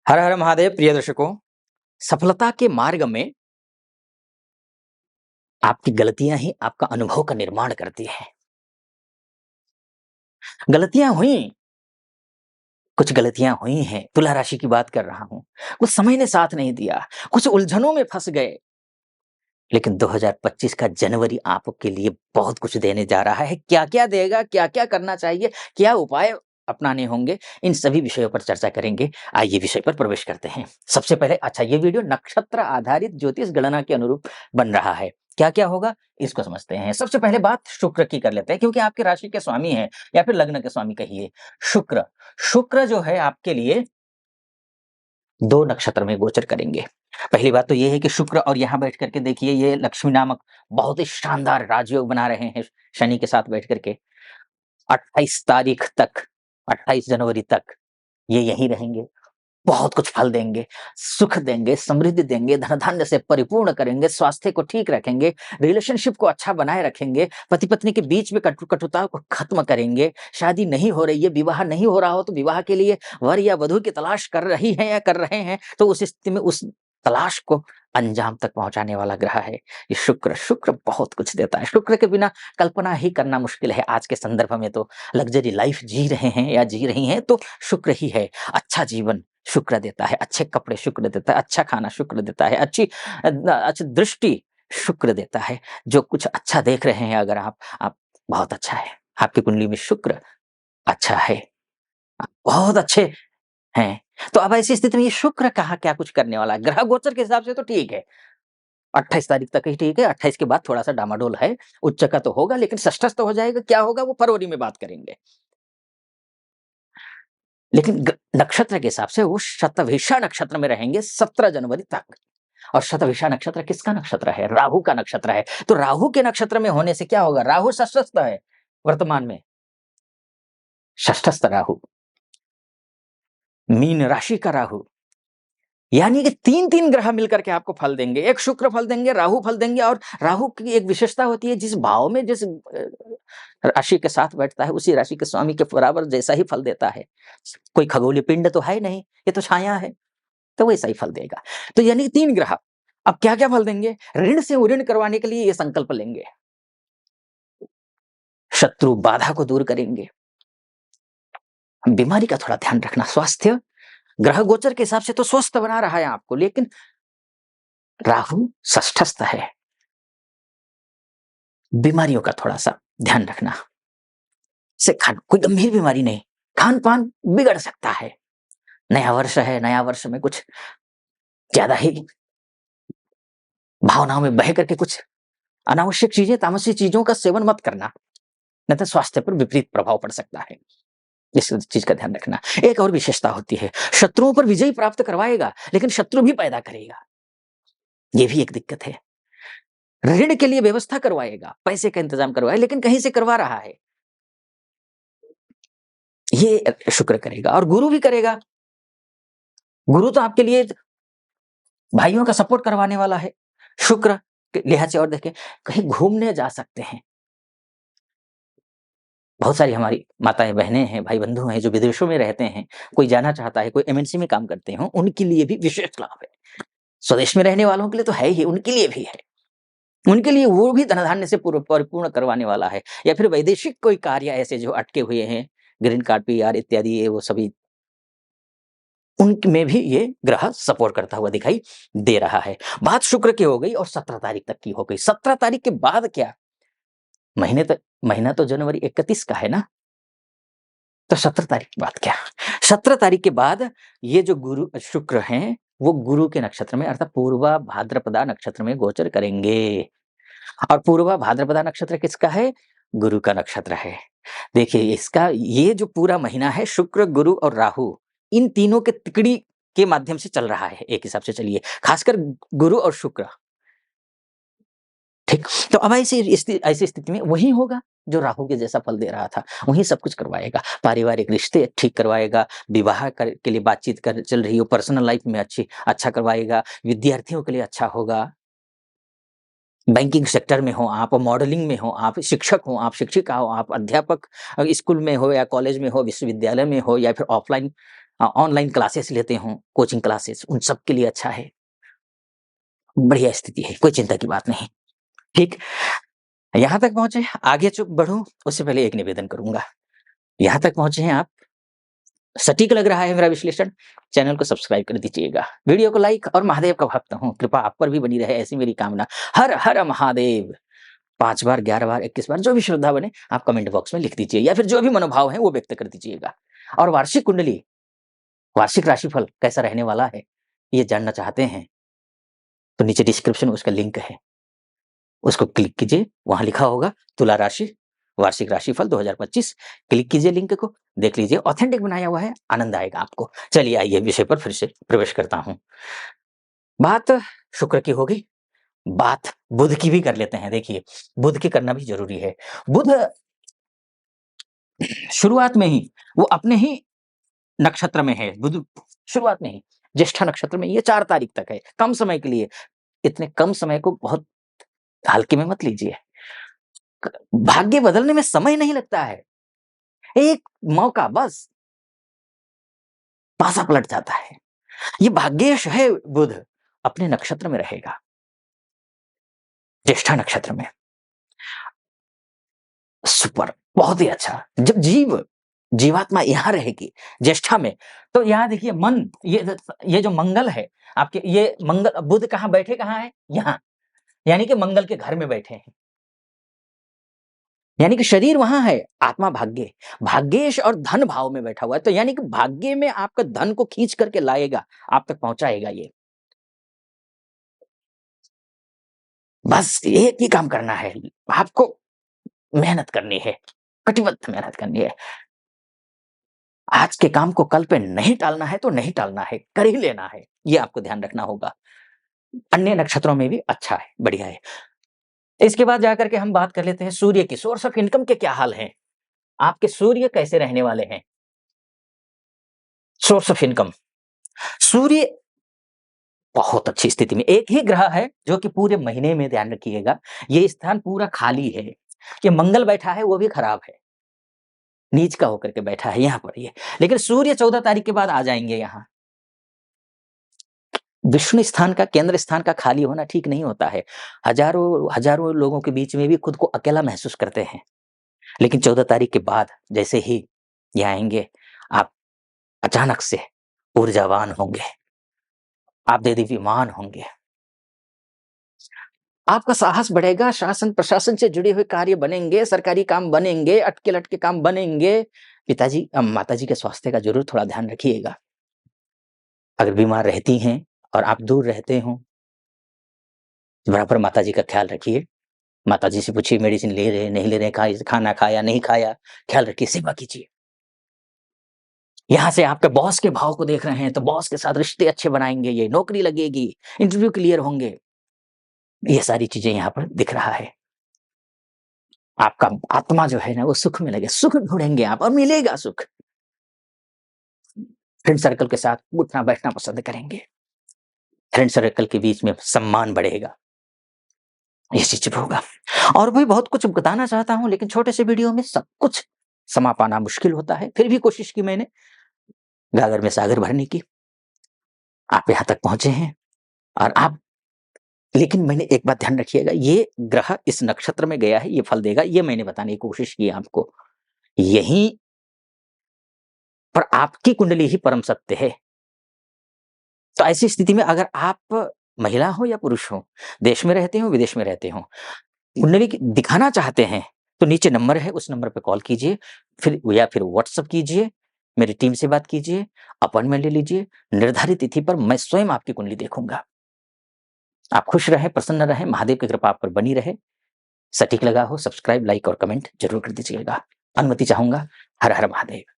हर हर महादेव प्रिय दर्शकों। सफलता के मार्ग में आपकी गलतियां ही आपका अनुभव का निर्माण करती है। गलतियां हुई, कुछ गलतियां हुई हैं, तुला राशि की बात कर रहा हूं। कुछ समय ने साथ नहीं दिया, कुछ उलझनों में फंस गए। लेकिन 2025 का जनवरी आपके लिए बहुत कुछ देने जा रहा है। क्या क्या देगा, क्या क्या करना चाहिए, क्या उपाय अपनाने होंगे, इन सभी विषयों पर चर्चा करेंगे। आइए विषय पर प्रवेश करते हैं। सबसे पहले अच्छा, ये वीडियो नक्षत्र आधारित ज्योतिष गणना के अनुरूप बन रहा है। क्या क्या होगा इसको समझते हैं। सबसे पहले बात शुक्र की कर लेते हैं, क्योंकि आपके राशि के स्वामी हैं या फिर लग्न के स्वामी कहिए। शुक्र शुक्र जो है आपके लिए दो नक्षत्र में गोचर करेंगे। पहली बात तो ये है कि शुक्र, और यहाँ बैठ करके देखिए, ये लक्ष्मी नामक बहुत ही शानदार राजयोग बना रहे हैं शनि के साथ बैठ करके। 28 तारीख तक, 28 जनवरी तक ये यहीं रहेंगे। बहुत कुछ फल देंगे, सुख देंगे, समृद्धि देंगे, धन धान्य से परिपूर्ण करेंगे, स्वास्थ्य को ठीक रखेंगे, रिलेशनशिप को अच्छा बनाए रखेंगे, पति पत्नी के बीच में कटुता को खत्म करेंगे। शादी नहीं हो रही है, विवाह नहीं हो रहा हो तो विवाह के लिए वर या वधू की तलाश कर रही है या कर रहे हैं, तो उस स्थिति में उस तलाश को अंजाम तक पहुंचाने वाला ग्रह है ये शुक्र। शुक्र बहुत कुछ देता है। शुक्र के बिना कल्पना ही करना मुश्किल है। आज के संदर्भ में तो लग्जरी लाइफ जी रहे हैं या जी रही हैं तो शुक्र ही है। अच्छा जीवन शुक्र देता है, अच्छे कपड़े शुक्र देता है, अच्छा खाना शुक्र देता है, अच्छी दृष्टि शुक्र देता है। जो कुछ अच्छा देख रहे हैं अगर आप बहुत अच्छा है। आपकी कुंडली में शुक्र अच्छा है, आप बहुत अच्छे हैं। तो अब ऐसी स्थिति में ये शुक्र कहाँ क्या कुछ करने वाला है? ग्रह गोचर के हिसाब से तो ठीक है, 28 तारीख तक ही ठीक है। 28 के बाद थोड़ा सा डामाडोल है। उच्च का तो होगा, लेकिन षष्ठस्थ हो जाएगा। क्या होगा वो फरवरी में बात करेंगे। लेकिन नक्षत्र के हिसाब से वो शतभिषा नक्षत्र में रहेंगे 17 जनवरी तक। और शतभिषा नक्षत्र किसका नक्षत्र है? राहु का नक्षत्र है। तो राहु के नक्षत्र में होने से क्या होगा? राहु षष्ठस्थ है वर्तमान में, षष्ठस्थ राहु, मीन राशि का राहु। यानी कि तीन तीन ग्रह मिलकर के आपको फल देंगे। एक शुक्र फल देंगे, राहु फल देंगे, और राहु की एक विशेषता होती है, जिस भाव में जिस राशि के साथ बैठता है उसी राशि के स्वामी के बराबर जैसा ही फल देता है। कोई खगोलीय पिंड तो है नहीं, ये तो छाया है, तो वैसा ही फल देगा। तो यानी तीन ग्रह अब क्या क्या फल देंगे? ऋण से ऋण करवाने के लिए ये संकल्प लेंगे, शत्रु बाधा को दूर करेंगे, बीमारी का थोड़ा ध्यान रखना। स्वास्थ्य ग्रह गोचर के हिसाब से तो स्वस्थ बना रहा है आपको, लेकिन राहु षष्ठस्थ है, बीमारियों का थोड़ा सा ध्यान रखना। से खान कोई गंभीर बीमारी नहीं, खान पान बिगड़ सकता है। नया वर्ष है, नया वर्ष में कुछ ज्यादा ही भावनाओं में बह करके कुछ अनावश्यक चीजें, तामसिक चीजों का सेवन मत करना, नहीं तो स्वास्थ्य पर विपरीत प्रभाव पड़ सकता है। इस चीज का ध्यान रखना। एक और विशेषता होती है, शत्रुओं पर विजय प्राप्त करवाएगा, लेकिन शत्रु भी पैदा करेगा, ये भी एक दिक्कत है। ऋण के लिए व्यवस्था करवाएगा, पैसे का इंतजाम करवाएगा, लेकिन कहीं से करवा रहा है, ये शुक्र करेगा। और गुरु भी करेगा। गुरु तो आपके लिए भाइयों का सपोर्ट करवाने वाला है। शुक्र के लिहाज से और देखें, कहीं घूमने जा सकते हैं। बहुत सारी हमारी माताएं बहनें हैं, भाई बंधु हैं जो विदेशों में रहते हैं, कोई जाना चाहता है, कोई एमएनसी में काम करते हो, उनके लिए भी विशेष लाभ है। स्वदेश में रहने वालों के लिए तो है ही, उनके लिए भी है। उनके लिए वो भी धन धान्य से परिपूर्ण करवाने वाला है। या फिर वैदेशिक कोई कार्य ऐसे जो अटके हुए हैं, ग्रीन कार्ड, पीआर इत्यादि, ये वो सभी, उनमें भी ये ग्रह सपोर्ट करता हुआ दिखाई दे रहा है। बात शुक्र की हो गई और 17 तारीख तक की हो गई। 17 तारीख के बाद क्या? महीना तो जनवरी 31 का है ना, तो 17 तारीख के बाद क्या? 17 तारीख के बाद ये जो गुरु शुक्र हैं, वो गुरु के नक्षत्र में अर्थात पूर्वा भाद्रपदा नक्षत्र में गोचर करेंगे। और पूर्वा भाद्रपदा नक्षत्र किसका है? गुरु का नक्षत्र है। देखिए, इसका ये जो पूरा महीना है, शुक्र, गुरु और राहु, इन तीनों के तिकड़ी के माध्यम से चल रहा है। एक हिसाब से चलिए, खासकर गुरु और शुक्र, ठीक। तो अब ऐसी स्थिति में वही होगा जो राहु के जैसा फल दे रहा था, वही सब कुछ करवाएगा। पारिवारिक रिश्ते ठीक करवाएगा, विवाह के लिए बातचीत कर चल रही हो, पर्सनल लाइफ में अच्छा करवाएगा, विद्यार्थियों के लिए अच्छा होगा। बैंकिंग सेक्टर में हो आप, मॉडलिंग में हो आप, शिक्षक हो आप, शिक्षिका हो आप, अध्यापक स्कूल में हो या कॉलेज में हो, विश्वविद्यालय में हो, या फिर ऑफलाइन ऑनलाइन क्लासेस लेते हों, कोचिंग क्लासेस, उन सब के लिए अच्छा है। बढ़िया स्थिति है, कोई चिंता की बात नहीं। ठीक, यहाँ तक पहुँचे, आगे बढ़ूँ उससे पहले एक निवेदन करूँगा। यहाँ तक पहुँचे हैं आप, सटीक लग रहा है मेरा विश्लेषण, चैनल को सब्सक्राइब कर दीजिएगा, वीडियो को लाइक, और महादेव का भक्त हूँ, कृपा आप पर भी बनी रहे, ऐसी मेरी कामना। हर हर महादेव। 5 बार, 11 बार, 21 बार, जो भी श्रद्धा बने आप कमेंट बॉक्स में लिख दीजिए, या फिर जो भी मनोभाव है वो व्यक्त कर दीजिएगा। और वार्षिक कुंडली, वार्षिक राशिफल कैसा रहने वाला है, ये जानना चाहते हैं तो नीचे डिस्क्रिप्शन में उसका लिंक है, उसको क्लिक कीजिए, वहां लिखा होगा तुला राशि वार्षिक राशिफल 2025। क्लिक कीजिए लिंक को, देख लीजिए, ऑथेंटिक बनाया हुआ है, आनंद आएगा आपको। चलिए आइए विषय पर फिर से प्रवेश करता हूं। बात शुक्र की होगी, बात बुध की भी कर लेते हैं। देखिए, बुध की करना भी जरूरी है। बुध शुरुआत में ही वो अपने ही नक्षत्र में है, बुध शुरुआत में ही ज्येष्ठा नक्षत्र में, ये 4 तारीख तक है, कम समय के लिए। इतने कम समय को बहुत हल्के में मत लीजिए। भाग्य बदलने में समय नहीं लगता है, एक मौका बस, पासा पलट जाता है। ये भाग्येश है बुध, अपने नक्षत्र में रहेगा, ज्येष्ठा नक्षत्र में। सुपर, बहुत ही अच्छा। जब जीवात्मा यहां रहेगी ज्येष्ठा में, तो यहां देखिए मन, ये जो मंगल है आपके, ये मंगल, बुध कहां बैठे, कहां है, यहां, यानी कि मंगल के घर में बैठे हैं, यानी कि शरीर वहां है, आत्मा भाग्य, भाग्येश और धन भाव में बैठा हुआ है, तो यानी कि भाग्य में आपका धन को खींच करके लाएगा, आप तक पहुंचाएगा। ये बस एक ही काम करना है आपको, मेहनत करनी है, कटिबद्ध मेहनत करनी है। आज के काम को कल पे नहीं टालना है, तो नहीं टालना है, कर ही लेना है, ये आपको ध्यान रखना होगा। अन्य नक्षत्रों में भी अच्छा है, बढ़िया है। इसके बाद जाकर के हम बात कर लेते हैं सूर्य की, सोर्स ऑफ इनकम के क्या हाल हैं, आपके सूर्य कैसे रहने वाले हैं। सोर्स ऑफ इनकम, सूर्य बहुत अच्छी स्थिति में, एक ही ग्रह है जो कि पूरे महीने में, ध्यान रखिएगा, ये स्थान पूरा खाली है। ये मंगल बैठा है, वो भी खराब है, नीच का होकर के बैठा है यहाँ पर ये, लेकिन सूर्य 14 तारीख के बाद आ जाएंगे यहाँ। विष्णु स्थान का, केंद्र स्थान का खाली होना ठीक नहीं होता है। हजारों हजारों लोगों के बीच में भी खुद को अकेला महसूस करते हैं, लेकिन 14 तारीख के बाद जैसे ही ये आएंगे, आप अचानक से ऊर्जावान होंगे, आप देदीप्यमान होंगे, आपका साहस बढ़ेगा, शासन प्रशासन से जुड़े हुए कार्य बनेंगे, सरकारी काम बनेंगे, अटके लटके काम बनेंगे। पिताजी माताजी के स्वास्थ्य का जरूर थोड़ा ध्यान रखिएगा। अगर बीमार रहती हैं और आप दूर रहते हो, बराबर माताजी का ख्याल रखिए। माताजी से पूछिए मेडिसिन ले रहे, नहीं ले रहे, खाना खाया, नहीं खाया, ख्याल रखिए, सेवा कीजिए। यहाँ से आपके बॉस के भाव को देख रहे हैं, तो बॉस के साथ रिश्ते अच्छे बनाएंगे, ये नौकरी लगेगी, इंटरव्यू क्लियर होंगे, ये सारी चीजें यहाँ पर दिख रहा है। आपका आत्मा जो है ना, वो सुख में लगे, सुख ढूंढेंगे आप, और मिलेगा सुख। फ्रेंड सर्कल के साथ उठना बैठना पसंद करेंगे, फ्रेंड सर्कल के बीच में सम्मान बढ़ेगा, ये चीज होगा। और भी बहुत कुछ बताना चाहता हूं, लेकिन छोटे से वीडियो में सब कुछ समा पाना मुश्किल होता है, फिर भी कोशिश की मैंने गागर में सागर भरने की। आप यहां तक पहुंचे हैं, और आप, लेकिन मैंने एक बात ध्यान रखिएगा, ये ग्रह इस नक्षत्र में गया है, ये फल देगा, ये मैंने बताने की कोशिश की आपको। यहीं पर आपकी कुंडली ही परम सत्य है। तो ऐसी स्थिति में अगर आप महिला हो या पुरुष हो, देश में रहते हो, विदेश में रहते हो, कुंडली दिखाना चाहते हैं, तो नीचे नंबर है, उस नंबर पे कॉल कीजिए, फिर या फिर व्हाट्सएप कीजिए, मेरी टीम से बात कीजिए, अपॉइंटमेंट ले लीजिए, निर्धारित तिथि पर मैं स्वयं आपकी कुंडली देखूंगा। आप खुश रहें, प्रसन्न रहें, महादेव की कृपा आप पर बनी रहे। सटीक लगा हो, सब्सक्राइब, लाइक और कमेंट जरूर कर दीजिएगा। अनुमति चाहूंगा। हर हर महादेव।